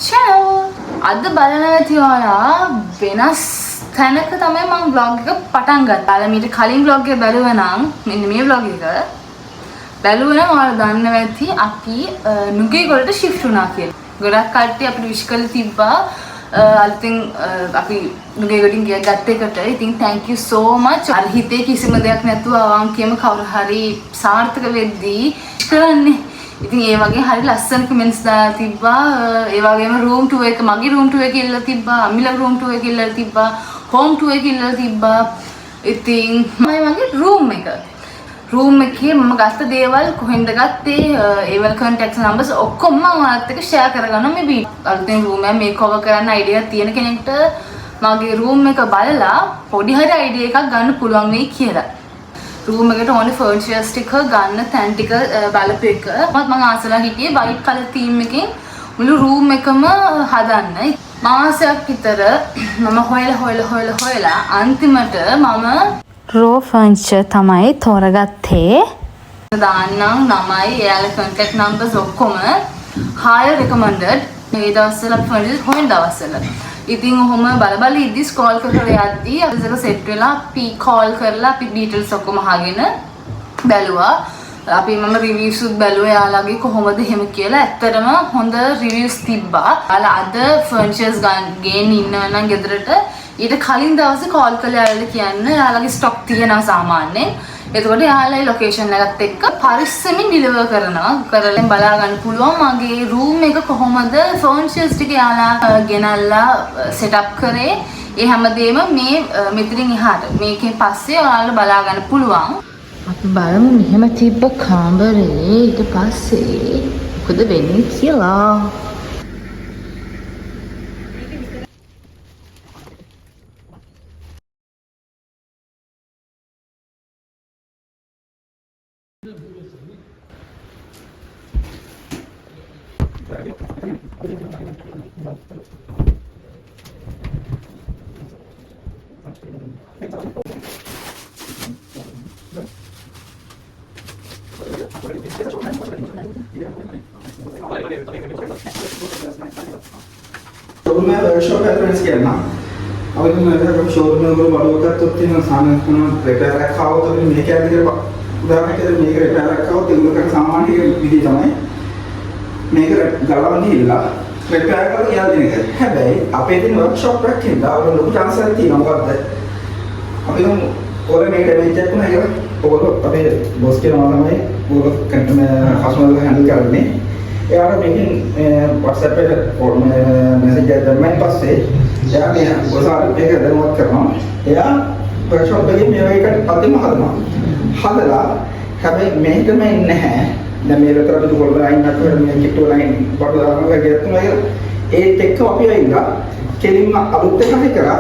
channel. අද බලන්න ඇති ඔයාලා වෙනස් තැනක තමයි මම vlog එක පටන් ගත්තා. ඔයාලා මීට කලින් vlog එක බැලුවා නම් මෙන්න මේ vlog එක බැලුවා නම් ඔයාලා දන්නවා ඇති අපි නුගේගොඩට shift වුණා කියලා. ගොඩක් කට්ටිය අපිට wish කරලා තිබ්බා අලුතින් අපි නුගේගොඩින් ගත්ත එකට. ඉතින් thank you so much. අර හිතේ කිසිම දෙයක් නැතුව අවංකේම කවුරු හරි සාර්ථක වෙද්දී කරන්නේ. ඉතින් ඒ වගේ හරි ලස්සන කමෙන්ට්ස් දාලා තිබ්බා. ඒ වගේම room tour එක මගේ room tour එක ඉල්ලලා තිබ්බා. අමිලා room tour එක ඉල්ලලා තිබ්බා. home tour එක ඉල්ලලා තිබ්බා. ඉතින් මම වගේ room එකේ මම ගත්ත දේවල් කොහෙන්ද ගත්තේ ඒ වල contact numbers ඔක්කොම මම ඔයාලත් එක්ක share කරගන්නවා මේ වීඩියෝ. අලුතෙන් room එක makeover කරන්න idea තියෙන කෙනෙක්ට මගේ room එක බලලා පොඩි හරි idea එකක් ගන්න පුළුවන් වෙයි කියලා. room එකට ඕනේ furnitures ටික ගන්න තැන් ටික බලපු එක. මම ආසලා හිටියේ white color theme එකකින් මුළු room එකම හදන්න. මාසයක් විතර මම හොයලා අන්තිමට මම raw furniture තමයි තෝරගත්තේ. දාන්නම් නමයි එයාලා contact numbers ඔක්කොම hire recommended මේ දවස්වල furniture හොයන දවස්වල. ඉතින් ඔහොම බල ඉද්දි ස්ක්‍රෝල් කරලා යද්දි අපිට සෙට් වෙලා අපි කෝල් කරලා අපි ඩීටේල්ස් ඔක්කොම අහගෙන බැලුවා. අපි මම රිවිව්ස් උත් බැලුවා යාළුවගේ කොහොමද එහෙම කියලා. ඇත්තටම හොඳ රිවිව්ස් තිබ්බා. යාළුවා අද ෆර්නිචර්ස් ගේන්න ඉන්නවා නම් ගෙදරට ඊට කලින් දවසේ කෝල් කරලා යාළුවලා කියන්න යාළුවගේ ස්ටොක් තියෙනවා සාමාන්‍යයෙන්. එතකොට යාළුවයි ලොකේෂන් එකත් එක්ක පරිස්සමින් ඩිලිවර් කරනවා. කරලා බලා ගන්න පුළුවන් මගේ රූම් එක කොහොමද ෆර්නිචර්ස් ටික යාළුවා ගෙනල්ලා සෙටප් කරේ. ඒ හැමදේම මේ මෙතනින් එහාට මේකෙන් පස්සේ ඔයාලා බලා ගන්න පුළුවන්. අපි බලමු මෙහෙම තිබ්බ කාමරේ ඊට පස්සේ මොකද වෙන්නේ කියලා. शोरूम में वर्कशॉप रेफरेंस किया ना अगर मैं शोरूम में अगर बड़ा होता तो तीन सामान रिपेयर रखा हो तो मैं क्या उदाहरण के लिए रिपेयर रखा हो तो उनका सामान ही विधि තමයි මේක ගලවන්න ඉල්ලා රිපෙයාර් කරලා කියලා දෙන එක. හැබැයි අපේ තියෙන වර්ක්ෂොප් එකක් ඉඳලා ඔය ලොකු chance එකක් තියෙනවා. මොකද්ද? අපි නම් ඔර මේ ඩැමේජ් එකක් වුණා කියලා ඔයගොල්ලෝ අපේ බොස් කියනවා තමයි ඔයගොල්ලෝ කස්ටමර්ලා හැන්ඩල් කරන්නේ. එයාට මේකෙන් WhatsApp එකට මැසේජ් එකක් දැම්මන් පස්සේ එයා මේ ඔසාර මේක දැනුවත් කරනවා. එයා වර්ක්ෂොප් එකේ මේ වගේ එකට අදින්ම හදනවා. හදලා හැබැයි මේකම ඉන්නේ නැහැ. දැන් මේ විතර අපි දුක ලයින් එකක් වල මේ කිට්ටු ලයින් බඩු දානවා වගේ ගියත් ඒත් එක්ක අපි වෙයිලා කෙලින්ම අලුත් එකක් කරා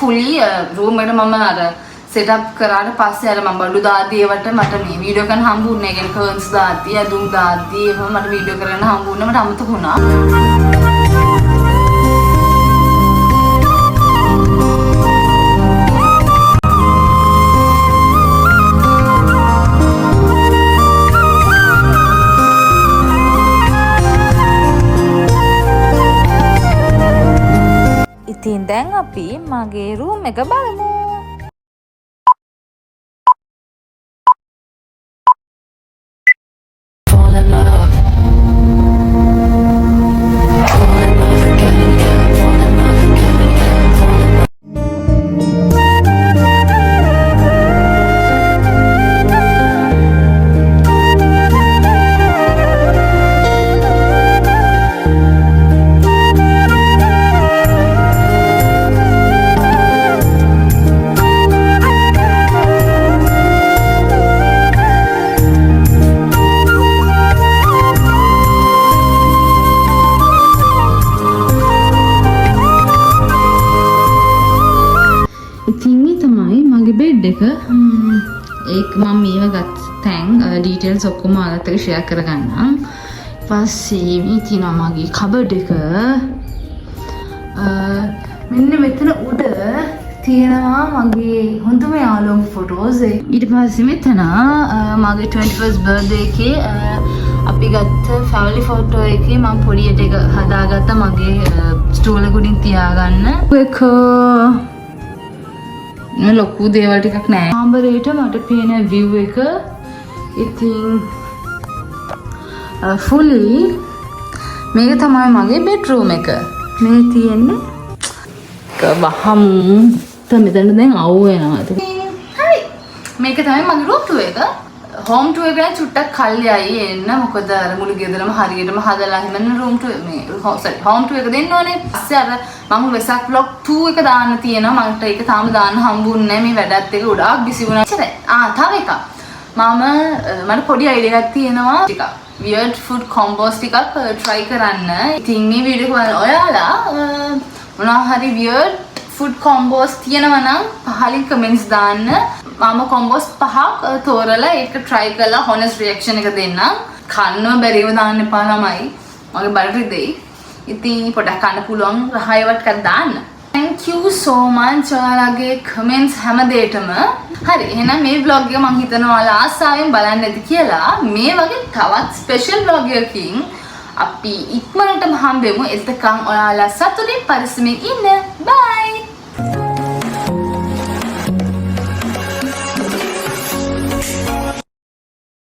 fully room එකට මම අර setup කරාට පස්සේ අර මම බඩු දාද්දී ඒවට මට මේ වීඩියෝ කරන්න හම්බුන්නේ නැහැ. ඒ කියන්නේ කර්න්ස් දාද්දී අදුම් දාද්දී එහෙම මට වීඩියෝ කරන්න හම්බුන්නේ මට අමතක වුණා. ඉතින් දැන් අපි මගේ room එක බලමු. ඒක මම මේව ගත් තැන් ඩීටේල්ස් ඔක්කොම ඔයාලත් එක්ක ෂෙයා කරගන්නම්. ඊපස්සේ මේ තියෙනවා මගේ කබඩ් එක. මෙන්න මෙතන උඩ තියෙනවා මගේ හොඳම යාළුවන්ගේ ෆොටෝස්. ඊට පස්සේ මෙතන මගේ 21st බර්ත්ඩේ එකේ අපි ගත්ත ෆැමිලි ෆොටෝ එකේ මම පොඩියට එක හදාගත්ත මගේ ස්ටූල් එක උඩින් තියාගන්න. ඒක ලොකු දේවල් ටිකක් නෑ. කාමරේට මට පේන view එක ඉතින් fully මේක තමයි මගේ bedroom එක. මේ තියෙන්නේ වහමු. මෙතන දැන් අවු වෙනවා. හරි. මේක තමයි මගේ room tour එක. home tour එක ගැන චුට්ටක් කල්යයි එන්න. මොකද අර මුළු ගෙදරම හරියටම හදලා හිමන room tour මේ home tour එක දෙන්න ඕනේ. ඊපස්සේ අර මම වෙසක් vlog 2 එක දාන්න තියෙනවා. මට ඒක තාම දාන්න හම්බුන්නේ නැහැ. මේ වැඩත් එක ගොඩාක් බිසි වුණා. ඉතින් තව එකක්. මට පොඩි අයිඩියා එකක් තියෙනවා. ටිකක් weird food combos ටිකක් try කරන්න. ඉතින් මේ වීඩියෝ එක බලන ඔයාලා මොනවා හරි weird food combos තියෙනවා නම් පහලින් comments දාන්න. මම combos 5ක් තෝරලා ඒක try කරලා honest reaction එක දෙන්නම්. කන්නව බැරිව දාන්න එපා ළමයි. මගේ බඩට දෙයි. ඉතින් පොඩක් කන්න පුළුවන් රහයවත් කර දාන්න. Thank you so much ඔයාලගේ comments හැම දෙයකම. හරි එහෙනම් මේ vlog එක මම හිතනවා ඔයාලා ආසාවෙන් බලන්න ඇති කියලා. මේ වගේ තවත් special vlog එකකින් අපි ඉක්මනටම හම්බෙමු. එතකන් ඔයාලා සතුටින් පරිස්සමෙන් ඉන්න. Bye.